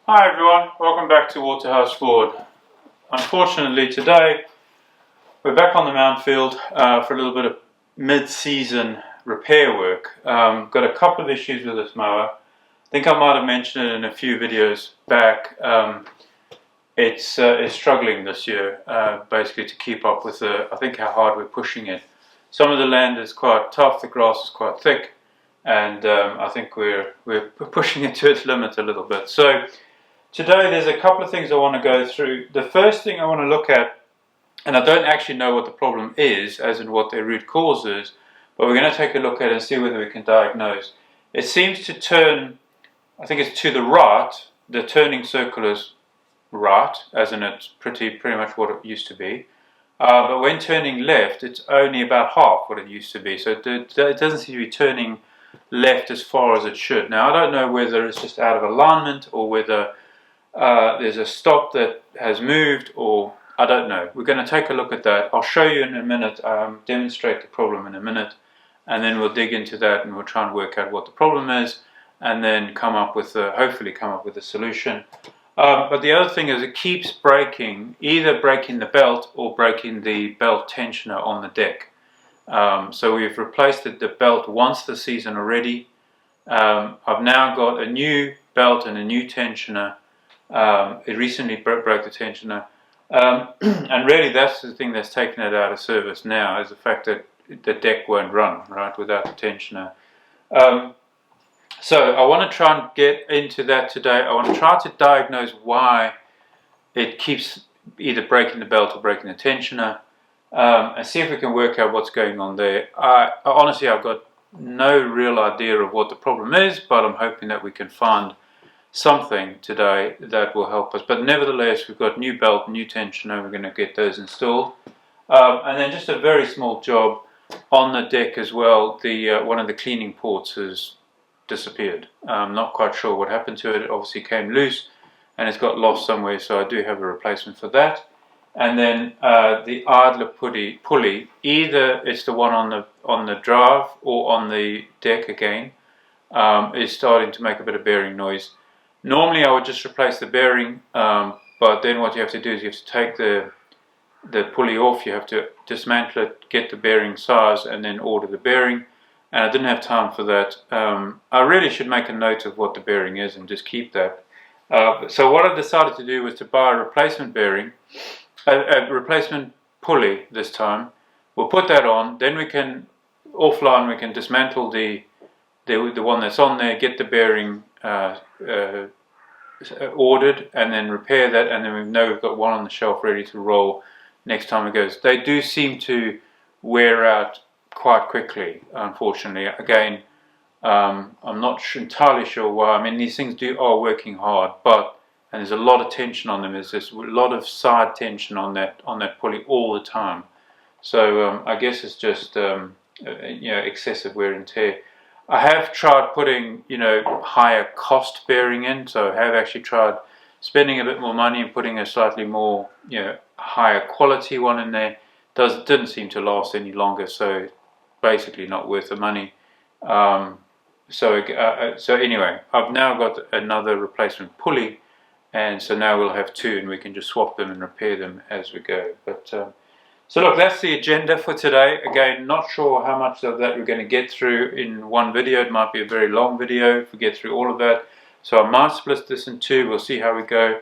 Hi everyone, welcome back to Waterhouse Forde. Unfortunately today we're back on the Mountfield for a little bit of mid-season repair work. Got a couple of issues with this mower. I think I might have mentioned it in a few videos back. It's struggling this year basically to keep up with I think how hard we're pushing it. Some of the land is quite tough, the grass is quite thick, and I think we're pushing it to its limit a little bit. So today there's a couple of things I want to go through. The first thing I want to look at, and I don't actually know what the problem is, as in what their root cause is, but we're going to take a look at it and see whether we can diagnose. It seems to turn, I think it's to the right, the turning circle is right, as in it's pretty much what it used to be. But when turning left, it's only about half what it used to be, so it doesn't seem to be turning left as far as it should. Now I don't know whether it's just out of alignment or whether there's a stop that has moved, or I don't know. We're going to take a look at that. I'll show you in a minute, demonstrate the problem in a minute, and then we'll dig into that and we'll try and work out what the problem is, and then come up with hopefully come up with a solution. But the other thing is it keeps breaking, either breaking the belt or breaking the belt tensioner on the deck. So we've replaced the belt once this season already. I've now got a new belt and a new tensioner. It recently broke the tensioner, and really that's the thing that's taken it out of service now, is the fact that the deck won't run right without the tensioner. So I want to try and get into that today. I want to try to diagnose why it keeps either breaking the belt or breaking the tensioner, and see if we can work out what's going on there. Honestly, I've got no real idea of what the problem is, but I'm hoping that we can find something today that will help us. But nevertheless, we've got new belt, new tensioner, we're going to get those installed. And then just a very small job on the deck as well. One of the cleaning ports has disappeared. I'm not quite sure what happened to it. It obviously came loose and it's got lost somewhere, so I do have a replacement for that. And then the idler pulley, either it's the one on the drive or on the deck again, is starting to make a bit of bearing noise. Normally I would just replace the bearing, but then what you have to do is you have to take the pulley off, you have to dismantle it, get the bearing size, and then order the bearing. And I didn't have time for that. I really should make a note of what the bearing is and just keep that. So what I decided to do was to buy a replacement bearing, a replacement pulley this time. We'll put that on, then we can, offline, we can dismantle the one that's on there, get the bearing ordered, and then repair that, and then we know we've got one on the shelf ready to roll next time it goes. They do seem to wear out quite quickly, unfortunately. Again, I'm not entirely sure why. I mean, these things are working hard, and there's a lot of tension on them. There's a lot of side tension on that pulley all the time. So I guess it's just excessive wear and tear. I have tried putting higher cost bearing in, so I have actually tried spending a bit more money and putting a slightly more higher quality one in there. Didn't seem to last any longer, so basically not worth the money. So anyway, I've now got another replacement pulley, and so now we'll have two, and we can just swap them and repair them as we go. But so look, that's the agenda for today. Again, not sure how much of that we're going to get through in one video. It might be a very long video if we get through all of that. So I might split this in two. We'll see how we go.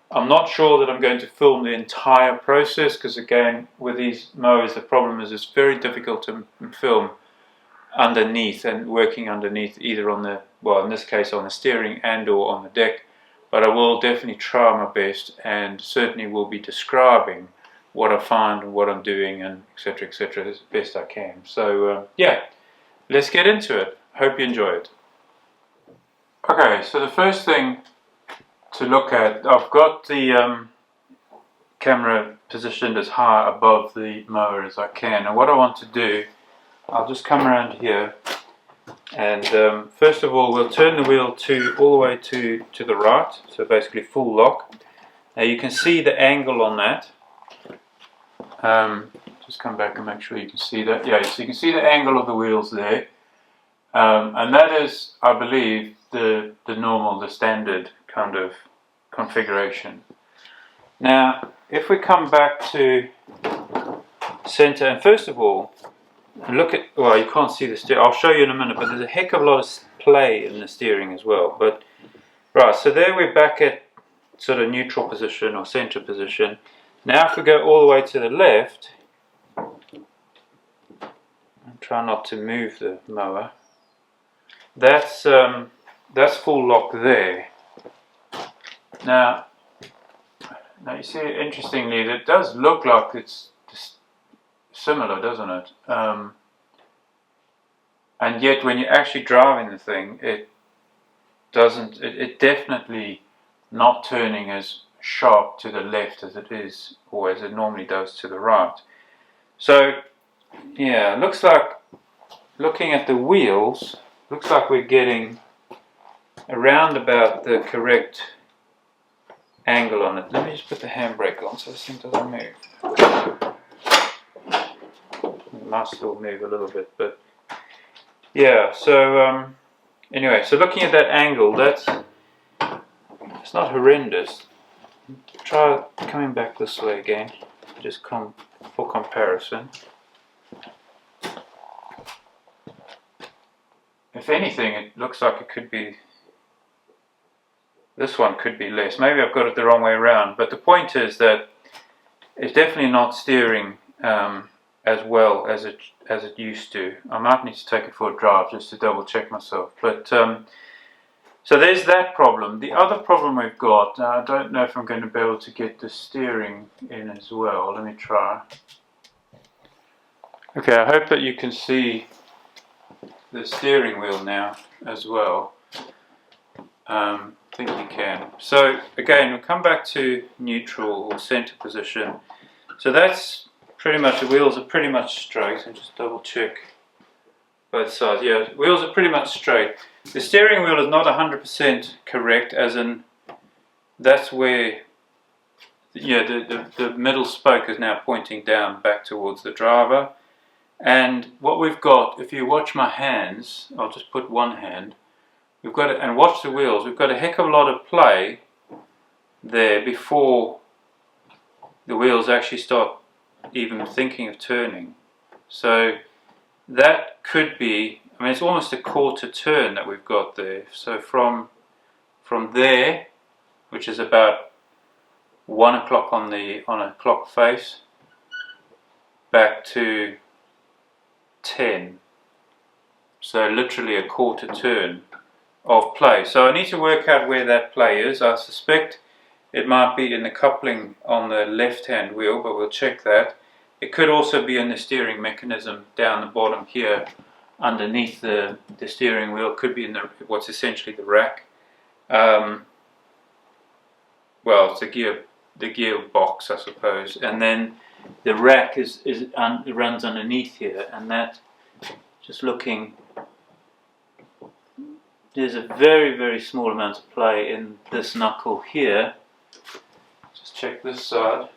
I'm not sure that I'm going to film the entire process, because again, with these mowers, the problem is it's very difficult to film underneath and working underneath, either on the, well, in this case on the steering and or on the deck. But I will definitely try my best, and certainly will be describing what I find and what I'm doing, and etc as best I can. So yeah, let's get into it. Hope you enjoy it. Okay, so the first thing to look at, I've got the camera positioned as high above the mower as I can, and what I want to do, I'll just come around here, and first of all we'll turn the wheel all the way to the right, so basically full lock. Now you can see the angle on that. Just come back and make sure you can see that. Yeah, so you can see the angle of the wheels there, and that is, I believe, the normal, the standard kind of configuration. Now, if we come back to center, and first of all, look at, well, you can't see the steering, I'll show you in a minute, but there's a heck of a lot of play in the steering as well. But right, so there we're back at sort of neutral position or center position. Now if we go all the way to the left, and try not to move the mower, that's full lock there. Now you see, interestingly, it does look like it's similar, doesn't it? And yet when you're actually driving the thing, it doesn't, it definitely not turning as sharp to the left as it is, or as it normally does to the right. So yeah, looks like, looking at the wheels, looks like we're getting around about the correct angle on it. Let me just put the handbrake on so this thing doesn't move. It might still move a little bit, but yeah, so anyway, so looking at that angle, it's not horrendous. Try coming back this way again, just for comparison. If anything, it looks like it could be, this one could be less. Maybe I've got it the wrong way around, but the point is that it's definitely not steering as well as it used to. I might need to take it for a drive just to double check myself. But so there's that problem. The other problem we've got, I don't know if I'm going to be able to get the steering in as well. Let me try. Okay, I hope that you can see the steering wheel now as well. I think you can. So again, we'll come back to neutral or center position. So that's pretty much, the wheels are pretty much straight. And just double check both sides. Yeah, wheels are pretty much straight. The steering wheel is not 100% correct, as in that's where, yeah, the middle spoke is now pointing down back towards the driver. And what we've got, if you watch my hands, I'll just put one hand, we've got it, and watch the wheels, we've got a heck of a lot of play there before the wheels actually start even thinking of turning. So that could be, I mean, it's almost a quarter turn that we've got there. So from there, which is about 1 o'clock on a clock face, back to 10. So literally a quarter turn of play. So I need to work out where that play is. I suspect it might be in the coupling on the left hand wheel, but we'll check that. It could also be in the steering mechanism down the bottom here underneath the steering wheel. It could be in what's essentially the rack. Well, it's the gear box, I suppose, and then the rack runs underneath here, and that, just looking, there's a very, very small amount of play in this knuckle here. Just check this side.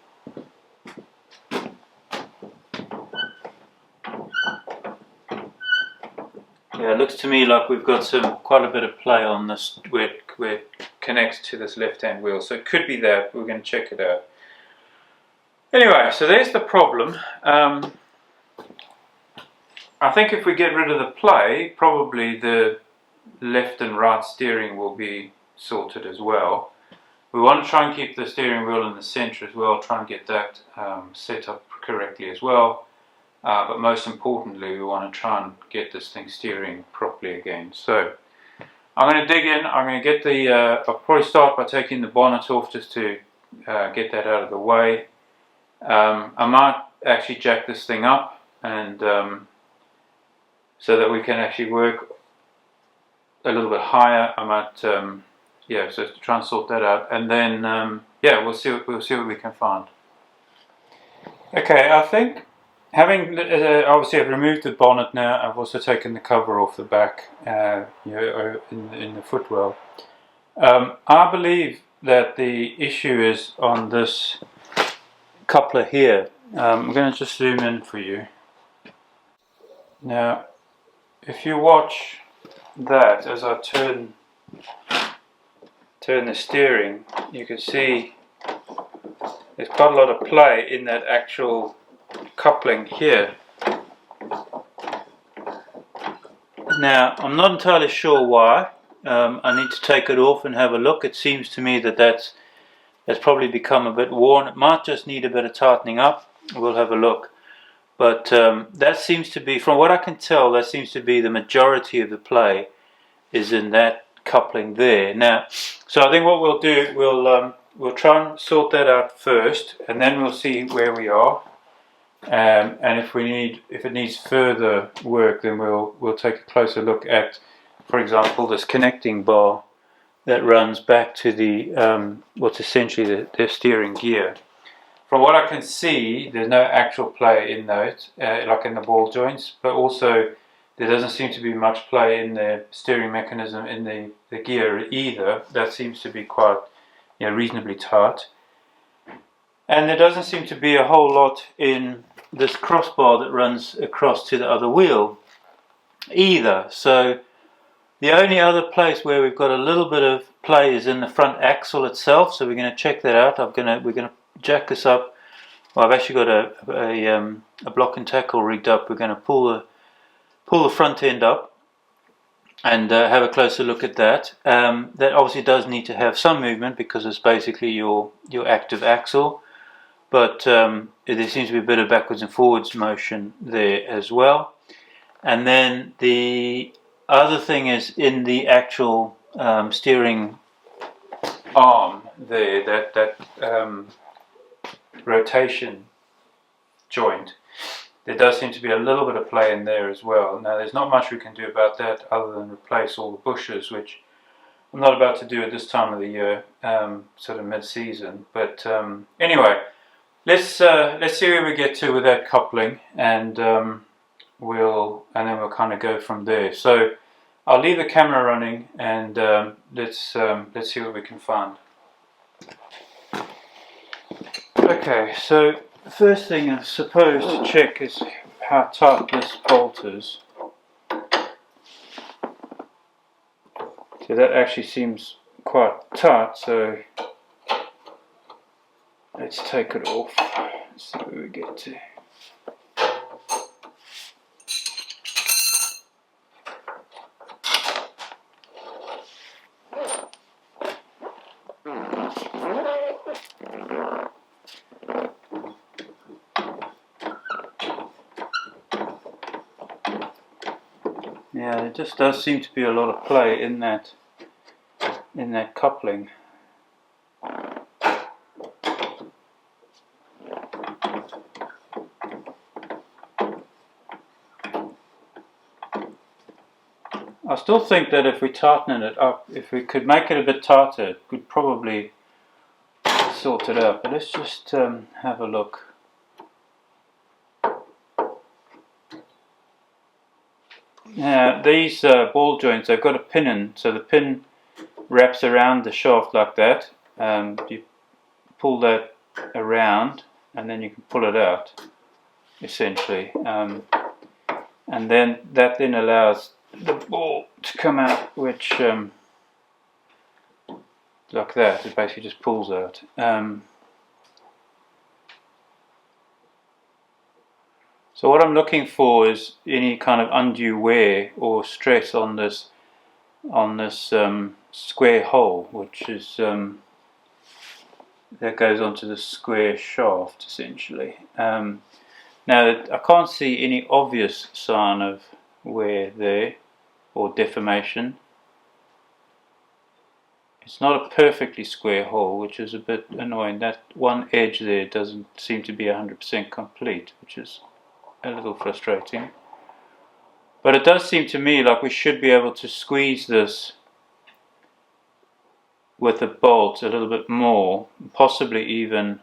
Yeah, it looks to me like we've got quite a bit of play on this where it connects to this left-hand wheel. So it could be that. We're going to check it out. Anyway, so there's the problem. I think if we get rid of the play, probably the left and right steering will be sorted as well. We want to try and keep the steering wheel in the center as well, try and get that set up correctly as well. But most importantly, we want to try and get this thing steering properly again. So I'm going to dig in. I'm going to get I'll probably start by taking the bonnet off just to get that out of the way. I might actually jack this thing up, and so that we can actually work a little bit higher. I might, yeah, so to try and sort that out, and then yeah, we'll see what we can find. Okay, I think having obviously I've removed the bonnet now. I've also taken the cover off the back, you know, in the footwell. I believe that the issue is on this coupler here. I'm going to just zoom in for you. Now, if you watch that as I turn turn the steering, you can see there's quite a lot of play in that actual coupling here. Now, I'm not entirely sure why. I need to take it off and have a look. It seems to me that that's probably become a bit worn. It might just need a bit of tightening up. We'll have a look. But that seems to be, from what I can tell, that seems to be the majority of the play is in that coupling there. Now, so I think what we'll do, we'll try and sort that out first, and then we'll see where we are. And if it needs further work, then we'll take a closer look at, for example, this connecting bar that runs back to the what's essentially the steering gear. From what I can see, there's no actual play in those, like in the ball joints, but also there doesn't seem to be much play in the steering mechanism in the gear either. That seems to be quite, reasonably tight. And there doesn't seem to be a whole lot in this crossbar that runs across to the other wheel either. So the only other place where we've got a little bit of play is in the front axle itself. So we're going to check that out. We're going to jack this up. Well, I've actually got a block and tackle rigged up. We're going to pull the front end up and have a closer look at that. That obviously does need to have some movement because it's basically your active axle. But there seems to be a bit of backwards and forwards motion there as well. And then the other thing is in the actual steering arm there, that rotation joint, there does seem to be a little bit of play in there as well. Now, there's not much we can do about that other than replace all the bushes, which I'm not about to do at this time of the year, sort of mid-season. But anyway, let's see where we get to with that coupling, and then we'll kind of go from there. So I'll leave the camera running, and let's see what we can find. Okay, so the first thing I'm supposed to check is how tight this bolt is. So that actually seems quite tight, so let's take it off. Let's see where we get to. Yeah, there just does seem to be a lot of play in that coupling. I still think that if we tighten it up, if we could make it a bit tighter, it could probably sort it out. But let's just have a look. Now, these ball joints, they've got a pin in, so the pin wraps around the shaft like that. You pull that around, and then you can pull it out, essentially. And then that then allows the ball to come out, which like that. It basically just pulls out. So what I'm looking for is any kind of undue wear or stress on this square hole, which is that goes onto the square shaft essentially. Now I can't see any obvious sign of wear there or deformation. It's not a perfectly square hole, which is a bit annoying. That one edge there doesn't seem to be 100% complete, which is a little frustrating. But it does seem to me like we should be able to squeeze this with a bolt a little bit more, possibly even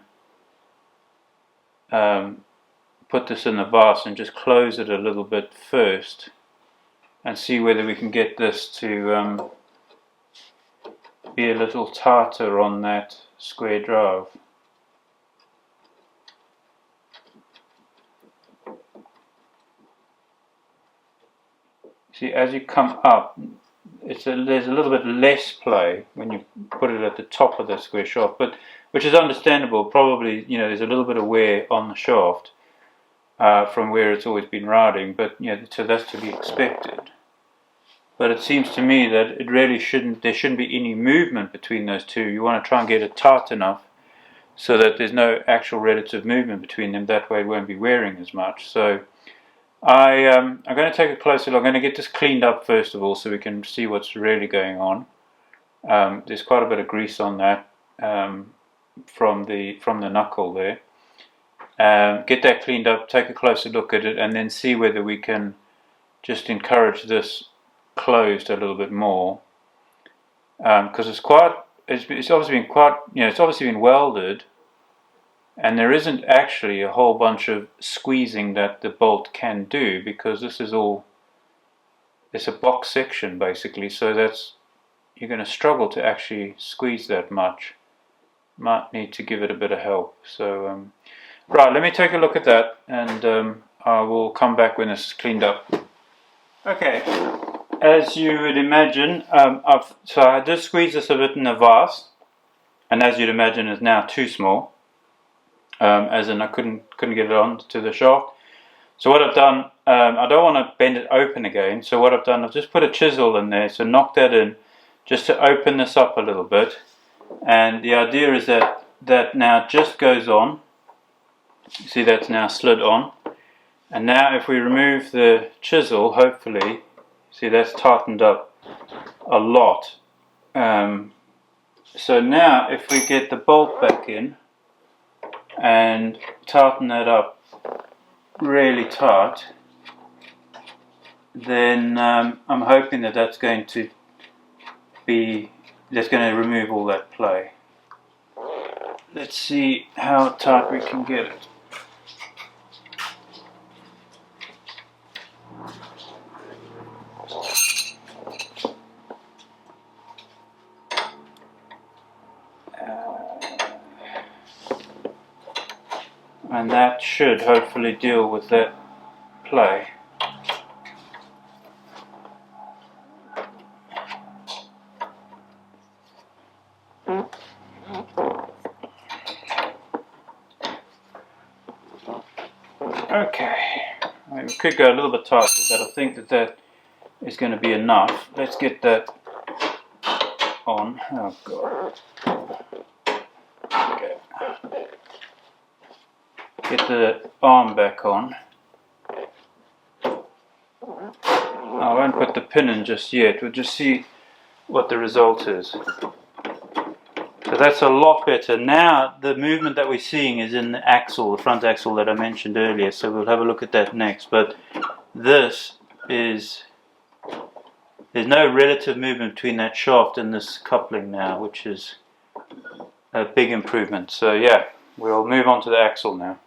put this in the vise and just close it a little bit first and see whether we can get this to be a little tighter on that square drive. See, as you come up, there's a little bit less play when you put it at the top of the square shaft, but which is understandable. Probably, there's a little bit of wear on the shaft from where it's always been riding, but so that's to be expected. But it seems to me that it really there shouldn't be any movement between those two. You want to try and get it tight enough so that there's no actual relative movement between them. That way it won't be wearing as much. So I'm going to take a closer look. I'm going to get this cleaned up first of all so we can see what's really going on. There's quite a bit of grease on that from the knuckle there. Get that cleaned up, take a closer look at it, and then see whether we can just encourage this closed a little bit more, because it's obviously been quite, it's obviously been welded, and there isn't actually a whole bunch of squeezing that the bolt can do, because it's a box section basically, so you're going to struggle to actually squeeze that much. Might need to give it a bit of help. So right, let me take a look at that, and I will come back when this is cleaned up. Okay, as you would imagine, so I just squeezed this a bit in a vise, and as you'd imagine, it's now too small. As in I couldn't get it on to the shaft. So what I've done, I don't want to bend it open again. So what I've done, I've just put a chisel in there. So knock that in, just to open this up a little bit. And the idea is that now just goes on. You see that's now slid on. And now if we remove the chisel, hopefully, see that's tightened up a lot. So now if we get the bolt back in and tighten that up really tight, then I'm hoping that's going to remove all that play. Let's see how tight we can get it. And that should hopefully deal with that play. Okay, we could go a little bit tighter, but I think that is going to be enough. Let's get that on. Oh God. Okay. Get the arm back on. I won't put the pin in just yet. We'll just see what the result is. So that's a lot better. Now the movement that we're seeing is in the axle, the front axle that I mentioned earlier. So we'll have a look at that next. But there's no relative movement between that shaft and this coupling now, which is a big improvement. So yeah, we'll move on to the axle now.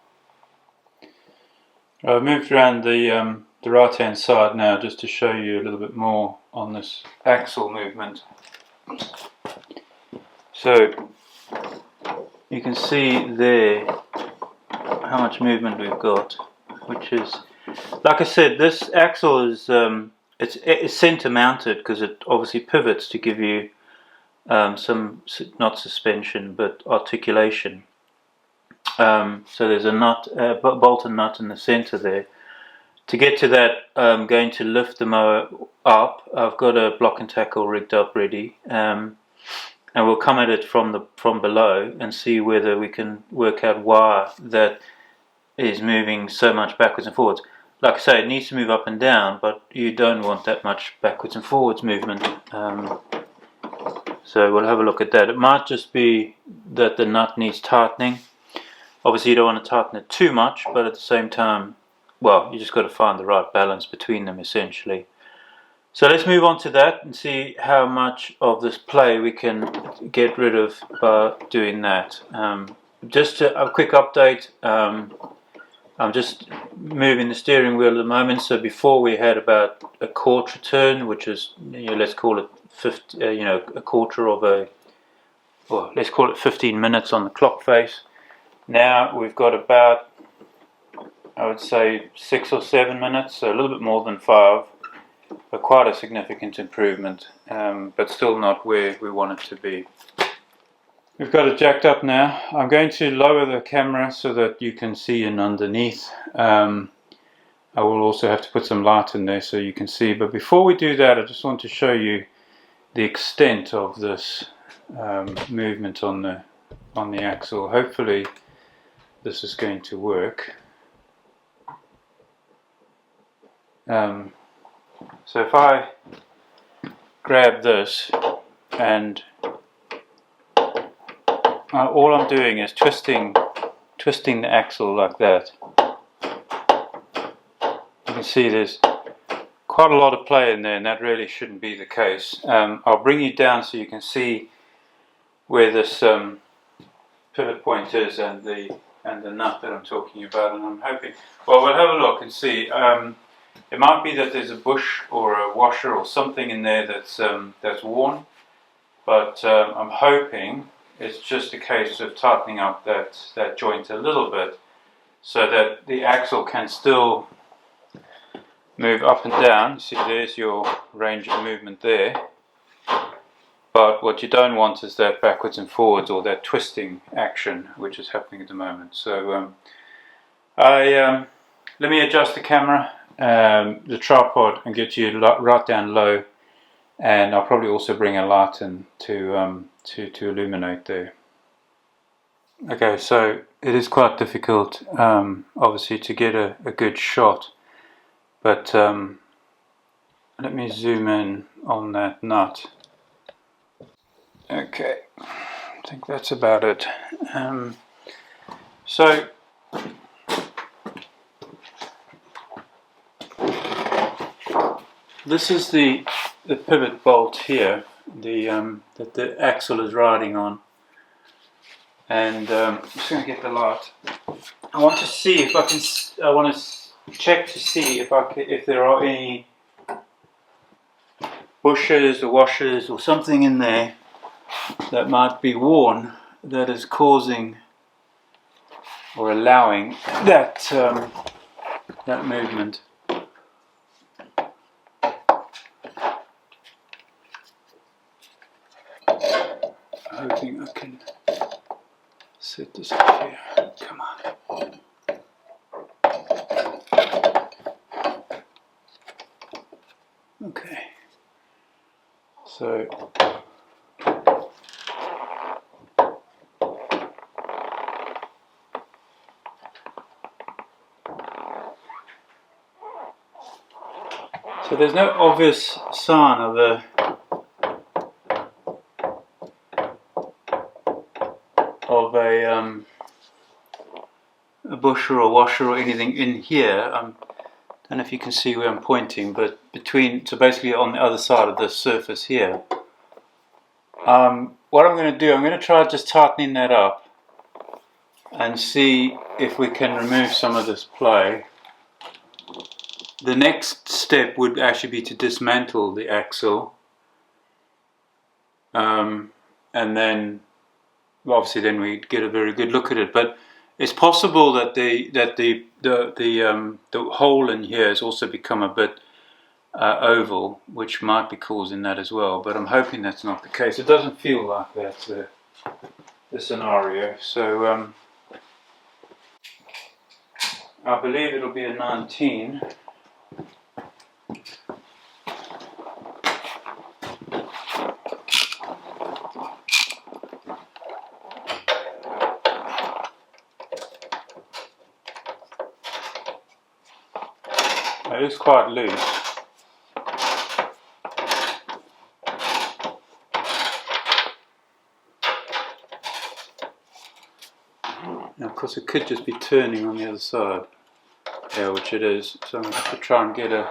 I've moved around the right hand side now just to show you a little bit more on this axle movement. So you can see there how much movement we've got, which is, like I said, this axle is it's center mounted because it obviously pivots to give you some, not suspension but articulation. So there's a nut, bolt and nut in the center there. To get to that, I'm going to lift the mower up. I've got a block and tackle rigged up ready, and we'll come at it from below and see whether we can work out why that is moving so much backwards and forwards. Like I say, it needs to move up and down, but you don't want that much backwards and forwards movement. So we'll have a look at that. It might just be that the nut needs tightening. Obviously you don't want to tighten it too much, but at the same time, well, you just got to find the right balance between them essentially. So let's move on to that and see how much of this play we can get rid of by doing that. Just a quick update. I'm just moving the steering wheel at the moment. So before we had about a quarter turn, which is, let's call it 50, a quarter of or let's call it 15 minutes on the clock face. Now we've got about, I would say, 6 or 7 minutes, so a little bit more than 5. but quite a significant improvement, but still not where we want it to be. We've got it jacked up now. I'm going to lower the camera so that you can see in underneath. I will also have to put some light in there so you can see, but before we do that I just want to show you the extent of this movement on the axle. Hopefully this is going to work. So if I grab this and all I'm doing is twisting the axle like that. You can see there's quite a lot of play in there, and that really shouldn't be the case. I'll bring you down so you can see where this pivot point is and the nut that I'm talking about, and I'm hoping, well, we'll have a look and see. It might be that there's a bush or a washer or something in there that's worn, but I'm hoping it's just a case of tightening up that joint a little bit so that the axle can still move up and down. You see, there's your range of movement there. But what you don't want is that backwards and forwards or that twisting action which is happening at the moment. So let me adjust the camera, the tripod, and get you right down low, and I'll probably also bring a light in to illuminate there. Okay, so it is quite difficult obviously to get a good shot, but let me zoom in on that nut. Okay, I think that's about it. So this is the pivot bolt here, that the axle is riding on, and I'm just going to get the light. I want to see if I can. I want to check to see if there are any bushes or washers or something in there that might be worn that is causing or allowing that that movement. I'm hoping I can set this up here. Come on. Okay. So there's no obvious sign of a busher or washer or anything in here. I don't know if you can see where I'm pointing, but so basically on the other side of this surface here. What I'm going to do, I'm going to try just tightening that up and see if we can remove some of this play. The next step would actually be to dismantle the axle, and then obviously then we get a very good look at it. But it's possible that the hole in here has also become a bit oval, which might be causing that as well. But I'm hoping that's not the case. It doesn't feel like that's the scenario. So I believe it'll be a 19. It is quite loose. Now, of course, it could just be turning on the other side. Yeah, which it is. So I'm going to have to try and get a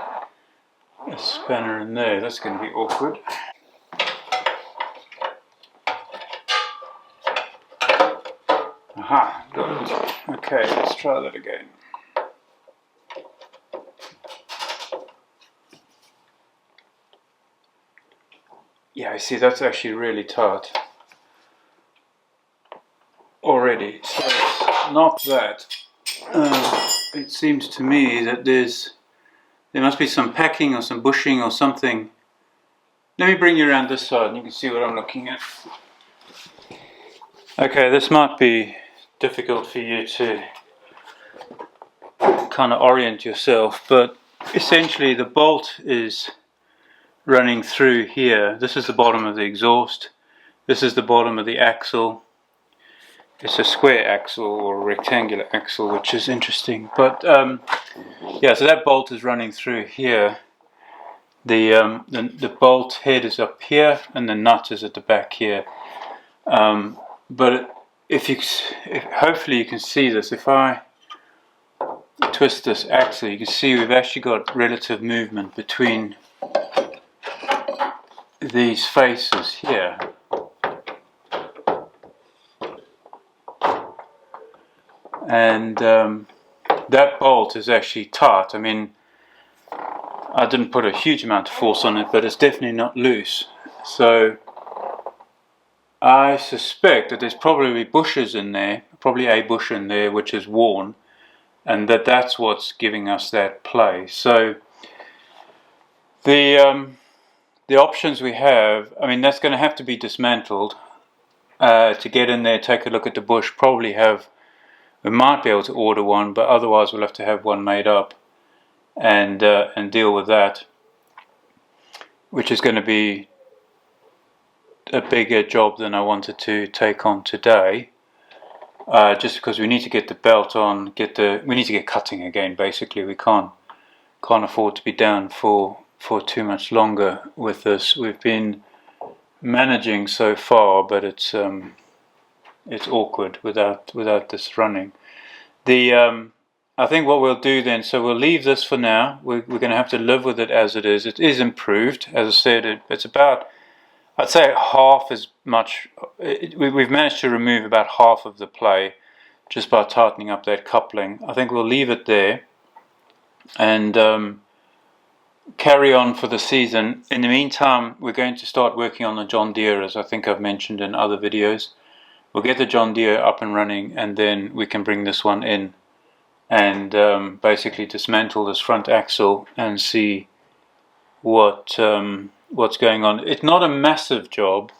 spanner in there. That's going to be awkward. Aha, got it. Okay, let's try that again. Yeah, I see that's actually really tight already. So it's not that. It seems to me that there's There must be some packing or some bushing or something. Let me bring you around this side and you can see what I'm looking at. Okay, this might be difficult for you to kind of orient yourself, but essentially the bolt is running through here. This is the bottom of the exhaust. This is the bottom of the axle. It's a square axle or a rectangular axle, which is interesting. But yeah, so that bolt is running through here. The bolt head is up here, and the nut is at the back here. But hopefully you can see this. If I twist this axle, you can see we've actually got relative movement between these faces here. And that bolt is actually tight. I mean, I didn't put a huge amount of force on it, but it's definitely not loose. So I suspect that there's probably bushes in there, probably a bush in there which is worn, and that's what's giving us that play. So the options we have, I mean, that's going to have to be dismantled to get in there, take a look at the bush, we might be able to order one, but otherwise we'll have to have one made up and deal with that, which is going to be a bigger job than I wanted to take on today. Just because we need to get the belt on, we need to get cutting again. Basically, we can't afford to be down for too much longer with this. We've been managing so far, but it's awkward without this running. I think what we'll do then, so we'll leave this for now. We're going to have to live with it as it is. It is improved, as I said. It's about, I'd say, half as much. We've managed to remove about half of the play just by tightening up that coupling. I think we'll leave it there and carry on for the season. In the meantime, we're going to start working on the John Deere, as I think I've mentioned in other videos. We'll get the John Deere up and running, and then we can bring this one in and basically dismantle this front axle and see what's going on. It's not a massive job.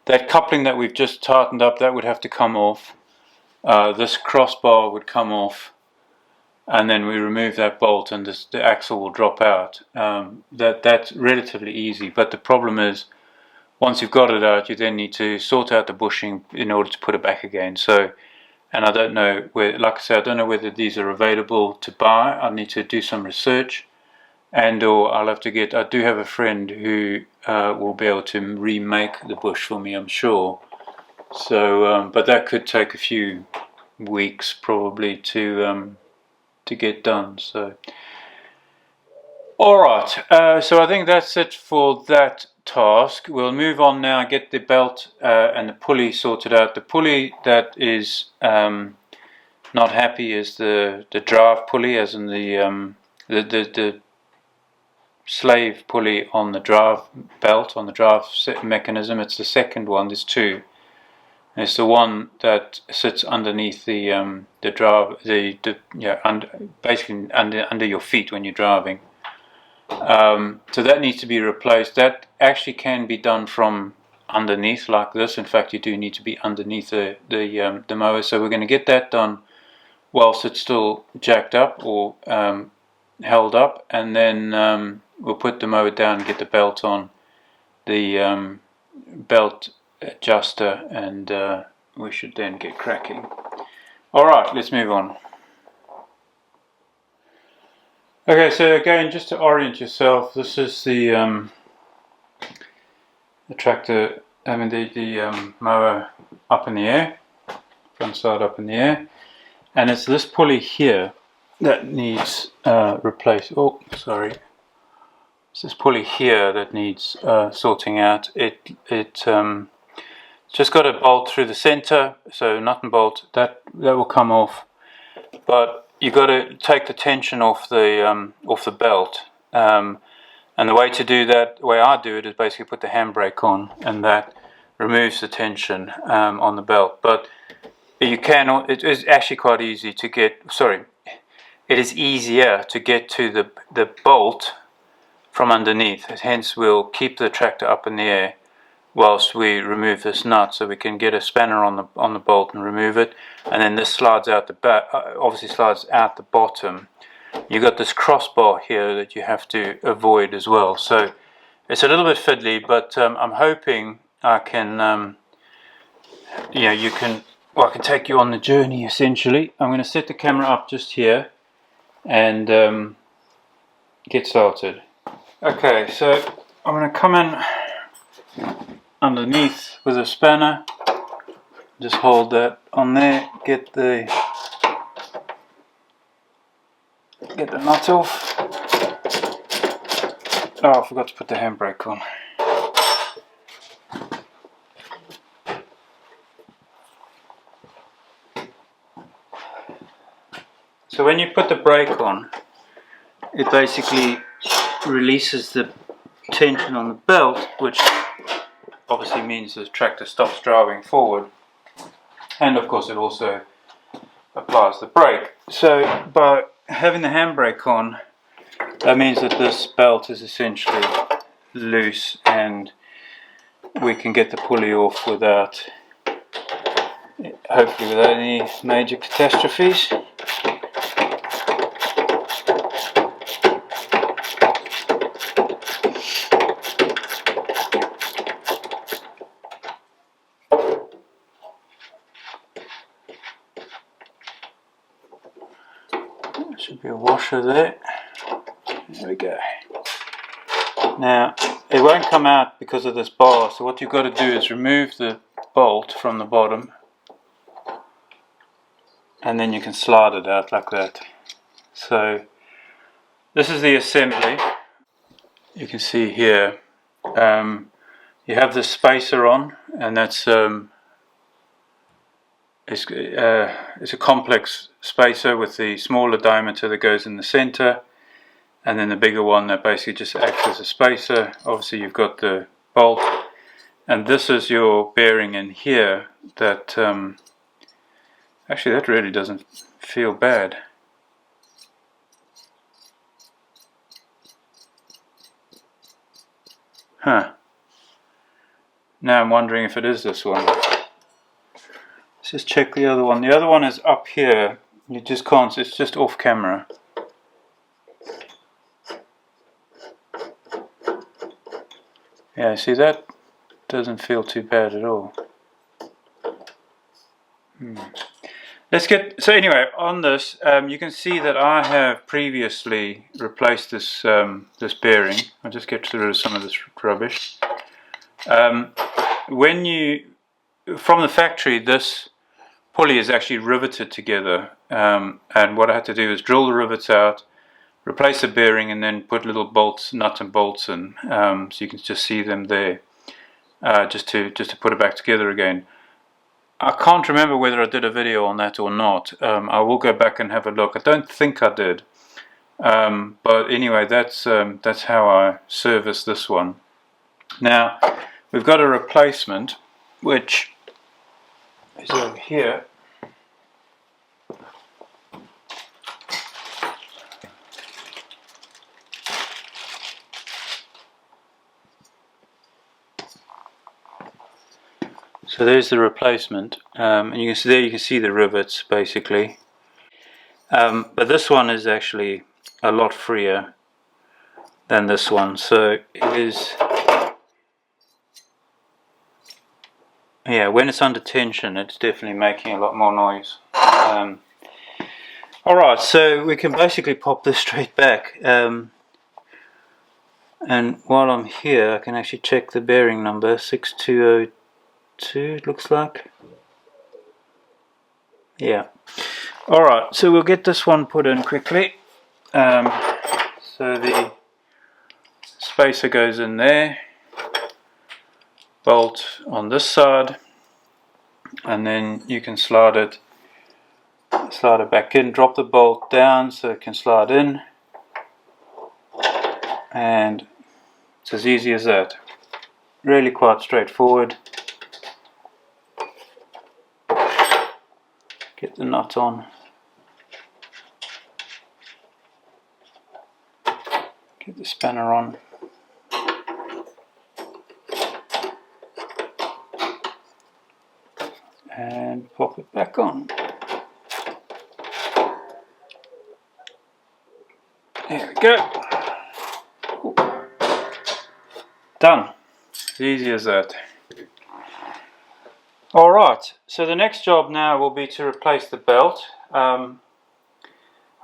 That coupling that we've just tightened up, that would have to come off. This crossbar would come off, and then we remove that bolt and the axle will drop out. That's relatively easy, but the problem is, once you've got it out, you then need to sort out the bushing in order to put it back again. So, and I don't know like I said, I don't know whether these are available to buy. I need to do some research, or I'll have to I do have a friend who will be able to remake the bush for me, I'm sure. So, but that could take a few weeks probably to get done. So, all right. So I think that's it for that task. We'll move on now, get the belt and the pulley sorted out. The pulley that is not happy is the drive pulley, as in the slave pulley on the drive belt, on the drive mechanism. It's the second one. There's two. It's the one that sits underneath the drive, basically under your feet when you're driving. So that needs to be replaced. That actually can be done from underneath like this. In fact, you do need to be underneath the mower. So we're going to get that done whilst it's still jacked up or held up, and then we'll put the mower down and get the belt on, the belt adjuster, and we should then get cracking. Alright, let's move on. Okay, so again, just to orient yourself, this is the tractor, the mower up in the air, front side up in the air, and it's this pulley here that needs replaced. Oh, sorry. It's this pulley here that needs sorting out. It's just got a bolt through the center, so nut and bolt, that will come off, but you've got to take the tension off the belt, and the way to do that, the way I do it, is basically put the handbrake on, and that removes the tension on the belt. But you can, it is actually quite easy to get, it is easier to get to the bolt from underneath. Hence we'll keep the tractor up in the air whilst we remove this nut, so we can get a spanner on the bolt and remove it, and then this slides out the back, obviously slides out the bottom. You've got this crossbar here that you have to avoid as well, so it's a little bit fiddly, but I'm hoping I can I can take you on the journey essentially. I'm going to set the camera up just here and get started. Okay, so I'm going to come in underneath with a spanner, just hold that on there, get the nut off. Oh, I forgot to put the handbrake on. So when you put the brake on, it basically releases the tension on the belt, which obviously means the tractor stops driving forward, and of course it also applies the brake. So by having the handbrake on, that means that this belt is essentially loose and we can get the pulley off without, hopefully without any major catastrophes. Should be a washer there. There we go. Now it won't come out because of this bar, so what you've got to do is remove the bolt from the bottom and then you can slide it out like that. So this is the assembly. You can see here you have the spacer on, and that's it's a complex spacer with the smaller diameter that goes in the center, and then the bigger one that basically just acts as a spacer. Obviously you've got the bolt, and this is your bearing in here that actually that really doesn't feel bad. Huh. Now I'm wondering if it is this one. Let's just check the other one. The other one is up here. You just can't, it's just off camera. Yeah, see, that doesn't feel too bad at all. Let's get, so anyway, on this, you can see that I have previously replaced this this bearing. I'll just get rid of some of this rubbish. When you, from the factory, this pulley is actually riveted together, and what I had to do is drill the rivets out, replace the bearing, and then put little bolts, nuts and bolts in, so you can just see them there, just to put it back together again. I can't remember whether I did a video on that or not. I will go back and have a look. I don't think I did, but anyway, that's how I service this one. Now we've got a replacement which is over here. So there's the replacement, and you can see there, you can see the rivets basically, but this one is actually a lot freer than this one, so it is, yeah, when it's under tension it's definitely making a lot more noise. Alright, so we can basically pop this straight back, and while I'm here I can actually check the bearing number, 6202 it looks like. Yeah. Alright, so we'll get this one put in quickly. So the spacer goes in there, bolt on this side, and then you can slide it back in, drop the bolt down so it can slide in, and it's as easy as that. Really quite straightforward. Get the nut on. the spanner on. And pop it back on. There we go. Ooh. Done. As easy as that. Alright, so the next job now will be to replace the belt.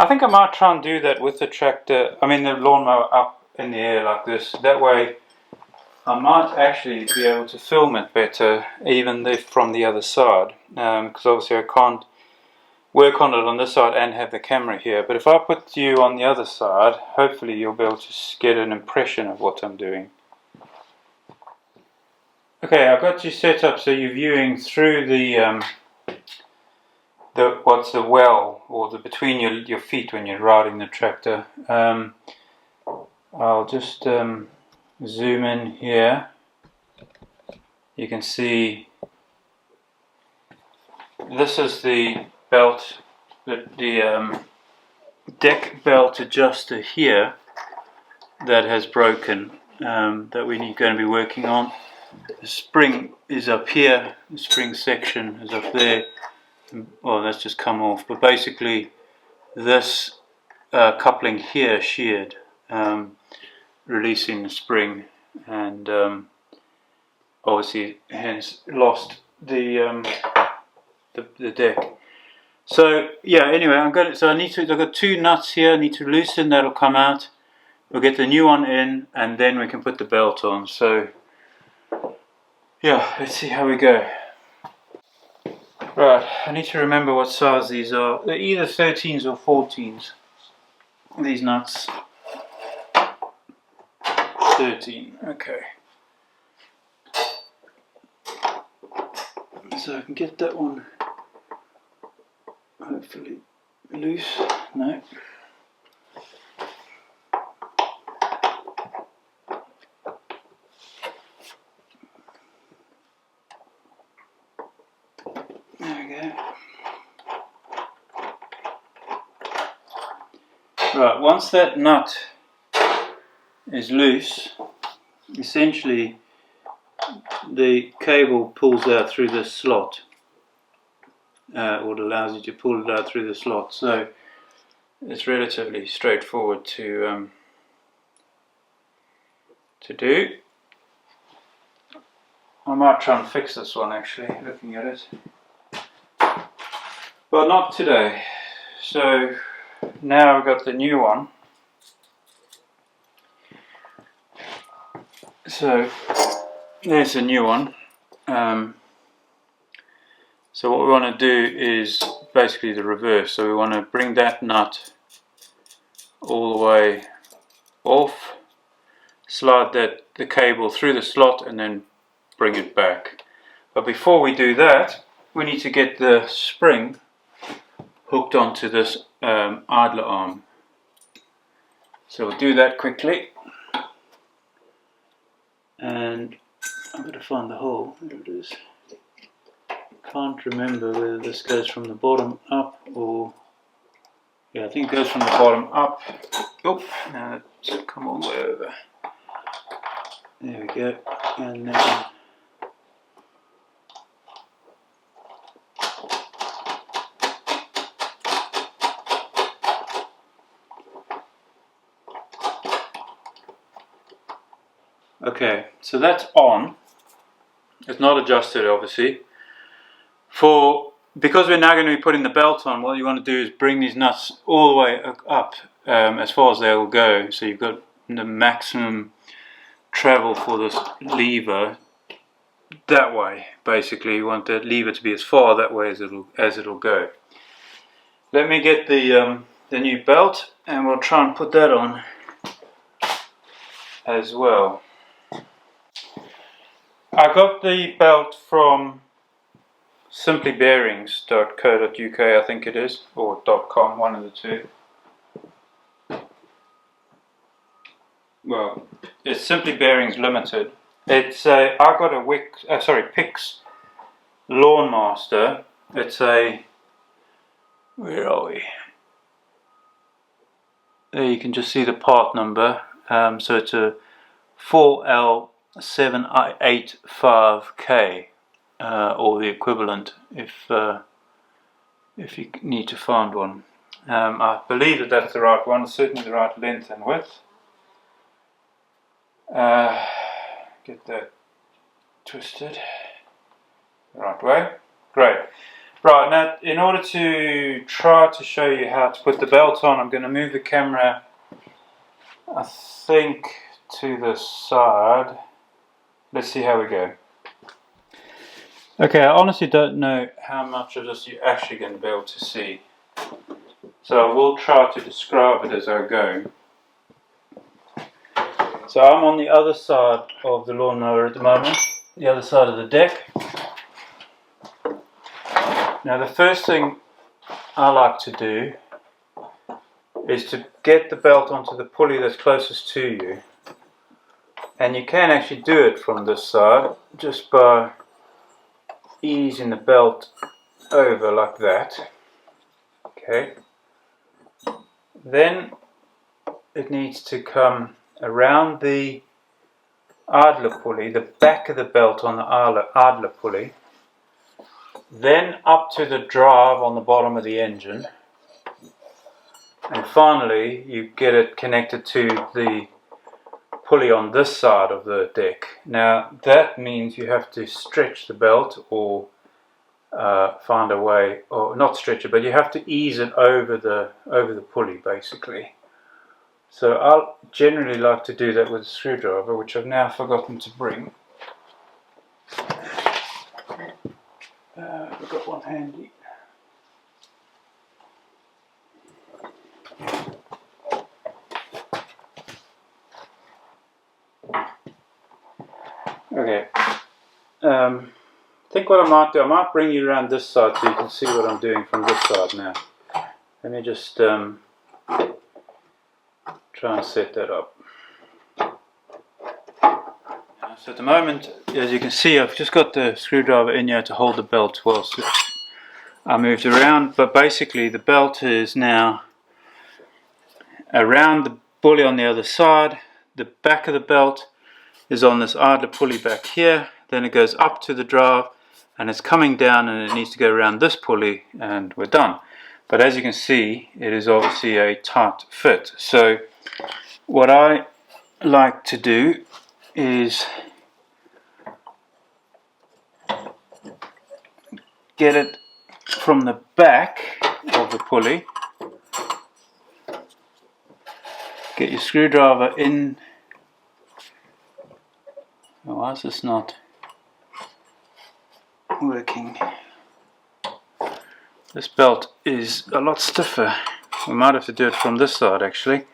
I think I might try and do that with the tractor, the lawnmower up in the air like this. That way I might actually be able to film it better, even if from the other side. Because obviously I can't work on it on this side and have the camera here. But if I put you on the other side, hopefully you'll be able to get an impression of what I'm doing. Okay, I've got you set up so you're viewing through the what's the well, or the between your feet when you're riding the tractor. I'll just zoom in here. You can see this is the belt, the deck belt adjuster here that has broken, that we're going to be working on. The spring is up here, the spring section is up there. Well, that's just come off, but basically this coupling here sheared, releasing the spring, and obviously hence lost the deck. So yeah, anyway, I've got two nuts here I need to loosen. That'll come out. We'll get the new one in, and then we can put the belt on. So yeah, let's see how we go. Right, I need to remember what size these are. They're either 13s or 14s. These nuts. 13, okay. So I can get that one hopefully loose. No. Right, once that nut is loose, essentially the cable pulls out through this slot, or it allows you to pull it out through the slot. So it's relatively straightforward to do. I might try and fix this one actually, looking at it, but not today. So now I've got the new one. So there's the new one. So what we want to do is basically the reverse. So we want to bring that nut all the way off, slide the cable through the slot, and then bring it back. But before we do that, we need to get the spring hooked onto this idler arm. So we'll do that quickly, and I'm going to find the hole. There it is. Can't remember whether this goes from the bottom up or, yeah, I think it goes from the bottom up. Oh, now it's come all the way over. There we go, and then okay, so that's on. It's not adjusted, obviously. Because we're now going to be putting the belt on, what you want to do is bring these nuts all the way up as far as they will go. So you've got the maximum travel for this lever that way. Basically, you want that lever to be as far that way as it'll go. Let me get the new belt, and we'll try and put that on as well. I got the belt from simplybearings.co.uk, I think it is, or .com, one of the two. Well, it's Simply Bearings Limited. It's I got a Pix Lawnmaster. It's a, where are we? There you can just see the part number. So it's a 4L785K, or the equivalent if you need to find one. I believe that that's the right one, certainly the right length and width. Get that twisted the right way. Great. Right, now in order to try to show you how to put the belt on, I'm going to move the camera, I think, to the side. Let's see how we go. Okay, I honestly don't know how much of this you're actually going to be able to see, so I will try to describe it as I go. So I'm on the other side of the lawnmower at the moment, the other side of the deck. Now the first thing I like to do is to get the belt onto the pulley that's closest to you. And you can actually do it from this side just by easing the belt over like that. Okay. Then it needs to come around the idler pulley, the back of the belt on the idler pulley, then up to the drive on the bottom of the engine, and finally you get it connected to the pulley on this side of the deck. Now that means you have to stretch the belt, or find a way, or not stretch it, but you have to ease it over the pulley basically. So I'll generally like to do that with a screwdriver, which I've now forgotten to bring. I've got one handy. Okay. I think what I might do, I might bring you around this side so you can see what I'm doing from this side now. Let me just try and set that up. So at the moment, as you can see, I've just got the screwdriver in here to hold the belt whilst I moved around, but basically the belt is now around the pulley on the other side. The back of the belt is on this idler pulley back here, then it goes up to the drive and it's coming down, and it needs to go around this pulley, and we're done. But as you can see, it is obviously a tight fit. So what I like to do is get it from the back of the pulley, get your screwdriver in. Why is this not working? This belt is a lot stiffer. We might have to do it from this side actually.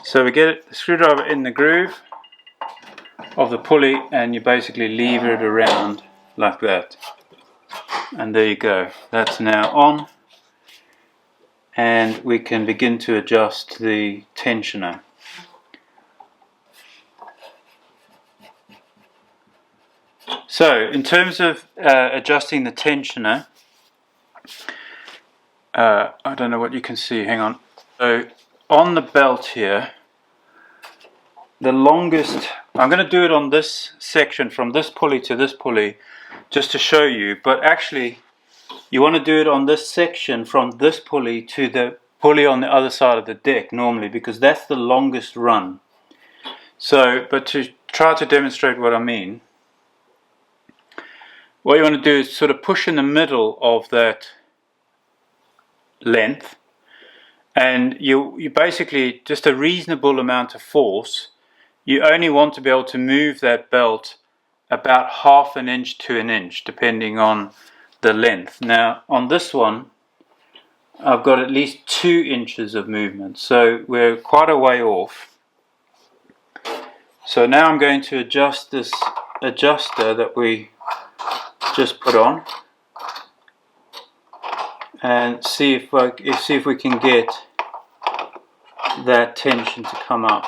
So we get the screwdriver in the groove of the pulley, and you basically lever it around like that. And there you go. That's now on, and we can begin to adjust the tensioner. So in terms of adjusting the tensioner, I don't know what you can see, hang on. So on the belt here, the longest, I'm going to do it on this section from this pulley to this pulley just to show you, but actually you want to do it on this section from this pulley to the pulley on the other side of the deck normally, because that's the longest run. So, but to try to demonstrate what I mean, what you want to do is sort of push in the middle of that length, and you basically, just a reasonable amount of force. You only want to be able to move that belt about 1/2 inch to 1 inch depending on the length. Now on this one I've got at least 2 inches of movement, so we're quite a way off. So now I'm going to adjust this adjuster that we just put on, and see if we can get that tension to come up.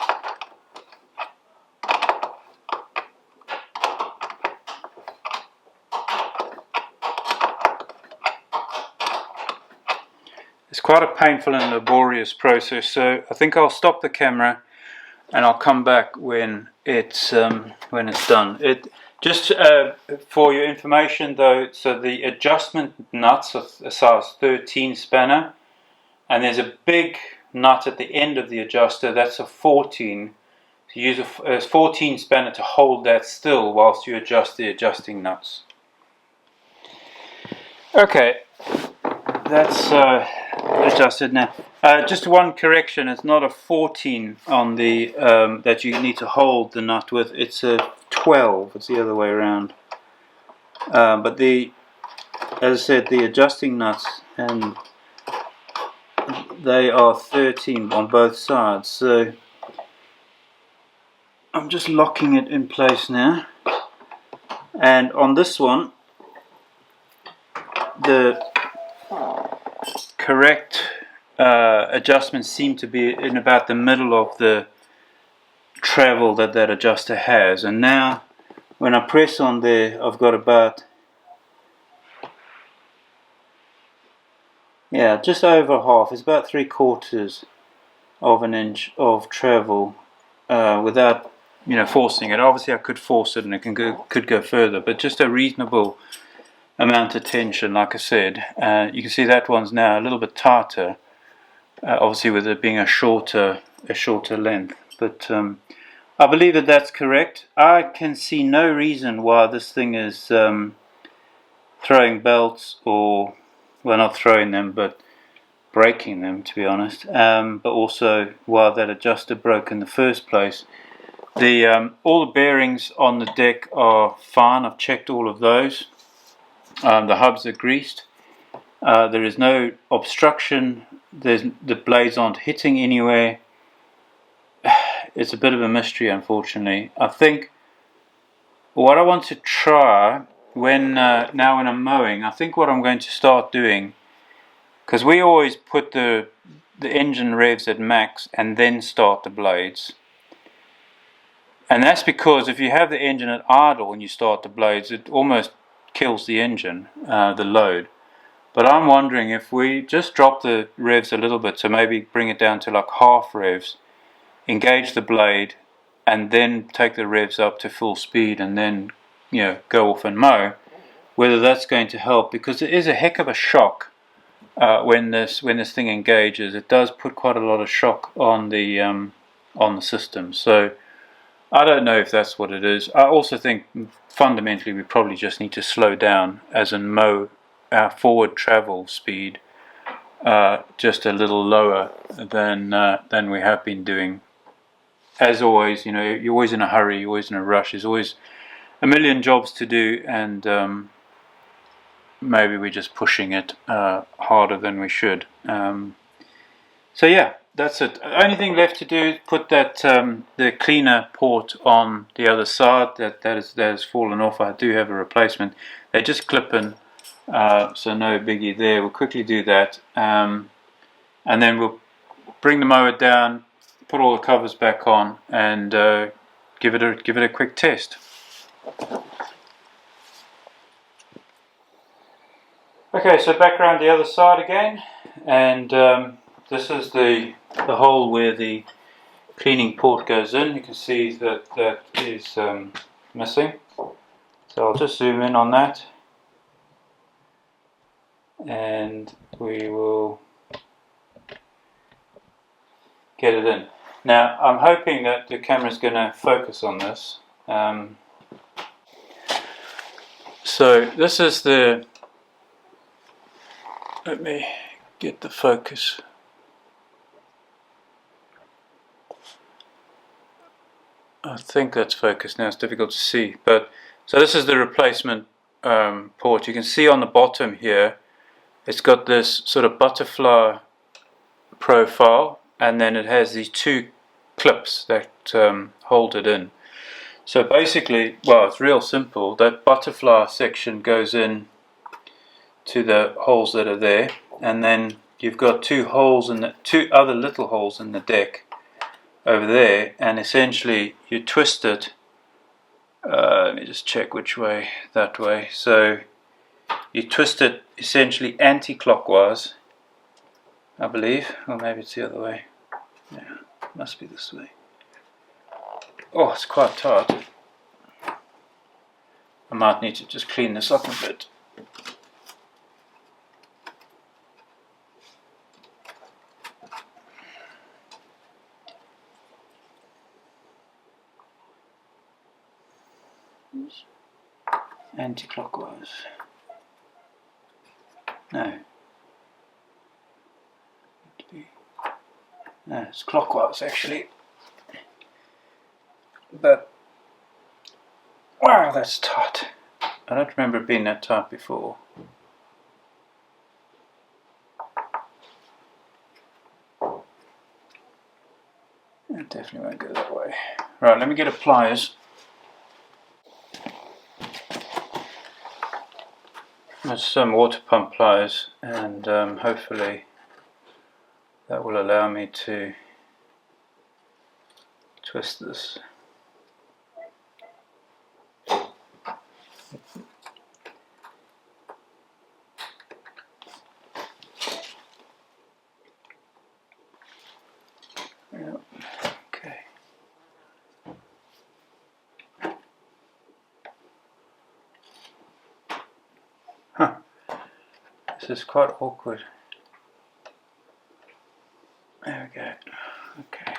It's quite a painful and laborious process, so I think I'll stop the camera and I'll come back when it's done. It just for your information though, so the adjustment nuts are a size 13 spanner, and there's a big nut at the end of the adjuster that's a 14. So use a 14 spanner to hold that still whilst you adjust the adjusting nuts. Okay, that's adjusted now. Just one correction, it's not a 14 on the that you need to hold the nut with, it's a 12, it's the other way around. But as I said, the adjusting nuts, and they are 13 on both sides, so I'm just locking it in place now. And on this one, the correct adjustments seem to be in about the middle of the travel that adjuster has. And now when I press on there, I've got about just over half. It's about 3/4 of an inch of travel without forcing it. Obviously I could force it and it could go further, but just a reasonable amount of tension, like I said. You can see that one's now a little bit tighter, obviously with it being a shorter length, but I believe that that's correct. I can see no reason why this thing is throwing belts, or well, not throwing them but breaking them, to be honest, but also why that adjuster broke in the first place. All the bearings on the deck are fine. I've checked all of those. The hubs are greased. There is no obstruction. The blades aren't hitting anywhere. It's a bit of a mystery, unfortunately. I think what I want to try now when I'm mowing, I think what I'm going to start doing, because we always put the engine revs at max and then start the blades. And that's because if you have the engine at idle and you start the blades, it almost kills the engine, the load. But I'm wondering if we just drop the revs a little bit, so maybe bring it down to like half revs, engage the blade, and then take the revs up to full speed, and then go off and mow. Whether that's going to help, because it is a heck of a shock when this thing engages. It does put quite a lot of shock on the system. So I don't know if that's what it is. I also think fundamentally we probably just need to slow down, as in mow our forward travel speed just a little lower than we have been doing. As always, you're always in a hurry, you're always in a rush, there's always a million jobs to do, and maybe we're just pushing it harder than we should. So yeah, that's it. The only thing left to do is put that the cleaner port on the other side. That has fallen off. I do have a replacement. They just clip in, so no biggie there. We'll quickly do that, and then we'll bring the mower down, put all the covers back on, and give it a quick test. Okay, so back around the other side again, and this is the hole where the cleaning port goes in. You can see that is missing, so I'll just zoom in on that, and we will get it in. Now I'm hoping that the camera is going to focus on this. So this is the, let me get the focus. I think that's focused now, it's difficult to see. But so this is the replacement port. You can see on the bottom here, it's got this sort of butterfly profile, and then it has these two clips that hold it in. So basically, well, it's real simple. That butterfly section goes in to the holes that are there, and then you've got two other little holes in the deck over there, and essentially you twist it. Let me just check which way. That way. So you twist it essentially anti-clockwise, I believe, or maybe it's the other way. Yeah, must be this way. Oh, it's quite tight. I might need to just clean this up a bit. Anti-clockwise. No. No, it's clockwise actually. But wow, that's tight. I don't remember it being that tight before. It definitely won't go that way. Right, let me get a pliers. There's some water pump pliers, and hopefully that will allow me to twist this. Yep. Okay. Huh. This is quite awkward. There we go. Okay.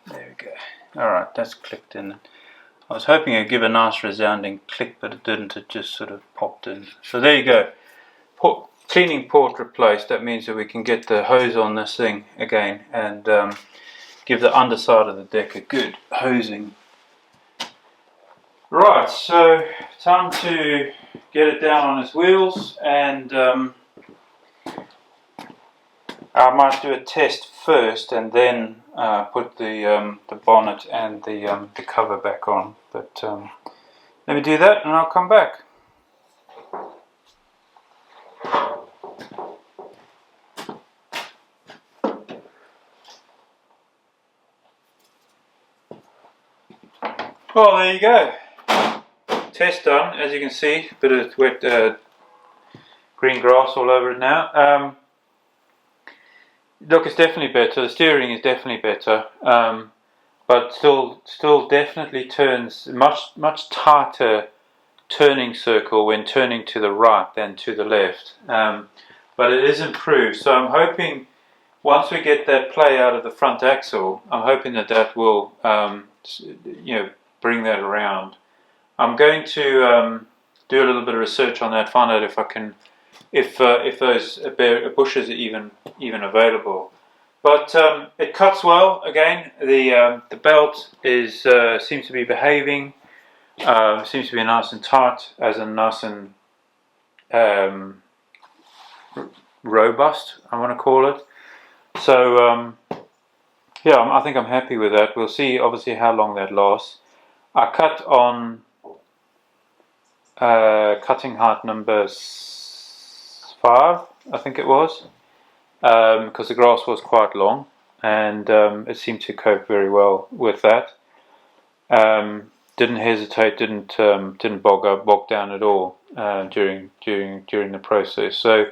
There we go. Alright, that's clicked in. I was hoping it'd give a nice resounding click, but it didn't. It just sort of popped in. So there you go. Cleaning port replaced. That means that we can get the hose on this thing again and give the underside of the deck a good hosing. Right, so time to get it down on its wheels, and I might do a test first and then put the bonnet and the cover back on. But let me do that and I'll come back. Well, there you go. Test done. As you can see, a bit of wet green grass all over it now. Look, it's definitely better. The steering is definitely better, but still definitely turns much tighter turning circle when turning to the right than to the left. But it is improved. So I'm hoping once we get that play out of the front axle, I'm hoping that will bring that around. I'm going to do a little bit of research on that, find out if I can, if those bushes are even available. But it cuts well. Again, the belt is seems to be behaving. Seems to be nice and tight, as in nice and robust, I want to call it. So yeah, I think I'm happy with that. We'll see obviously how long that lasts. I cut on cutting height number 5, I think it was, because the grass was quite long, and it seemed to cope very well with that. Didn't hesitate, didn't bog down at all during the process. So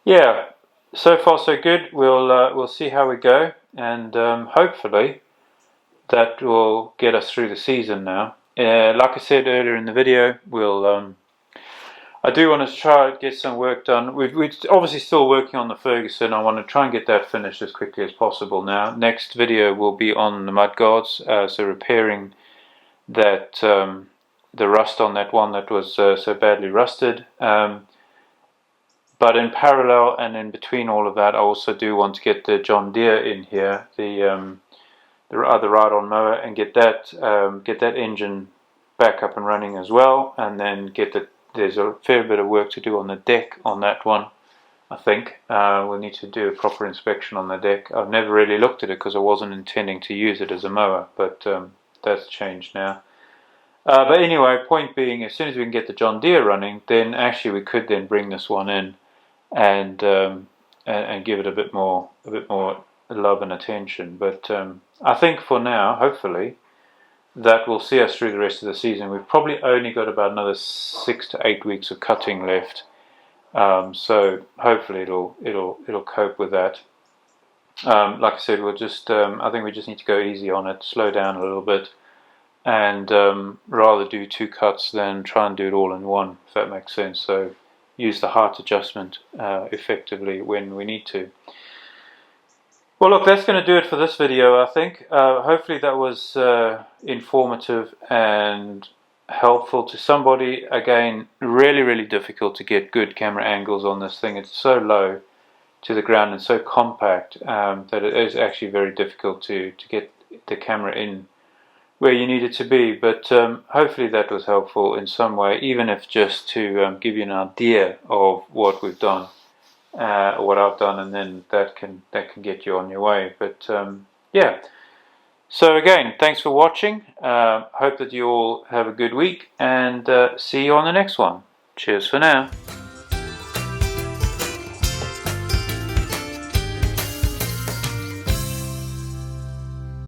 yeah, so far so good. We'll see how we go, and hopefully that will get us through the season now. Like I said earlier in the video, I do want to try to get some work done. We're obviously still working on the Ferguson. I want to try and get that finished as quickly as possible now. Next video will be on the mudguards, so repairing that the rust on that one that was so badly rusted. But in parallel and in between all of that, I also do want to get the John Deere in here, the other ride-on mower, and get that engine back up and running as well, and then there's a fair bit of work to do on the deck on that one. I think we'll need to do a proper inspection on the deck. I've never really looked at it because I wasn't intending to use it as a mower, but that's changed now. But anyway, point being, as soon as we can get the John Deere running, then actually we could then bring this one in and give it a bit more love and attention. But I think for now, hopefully, that will see us through the rest of the season. We've probably only got about another 6 to 8 weeks of cutting left, So hopefully it'll cope with that. Like I said, we'll just I think we just need to go easy on it, slow down a little bit, and rather do 2 cuts than try and do it all in one, if that makes sense. So use the height adjustment effectively when we need to. Well, look, that's going to do it for this video, I think. Hopefully that was informative and helpful to somebody. Again, really difficult to get good camera angles on this thing. It's so low to the ground and so compact that it is actually very difficult to get the camera in where you need it to be. But hopefully that was helpful in some way, even if just to give you an idea of what we've done. What I've done, and then that can get you on your way. But yeah, so again, thanks for watching. Hope that you all have a good week, and see you on the next one. Cheers for now.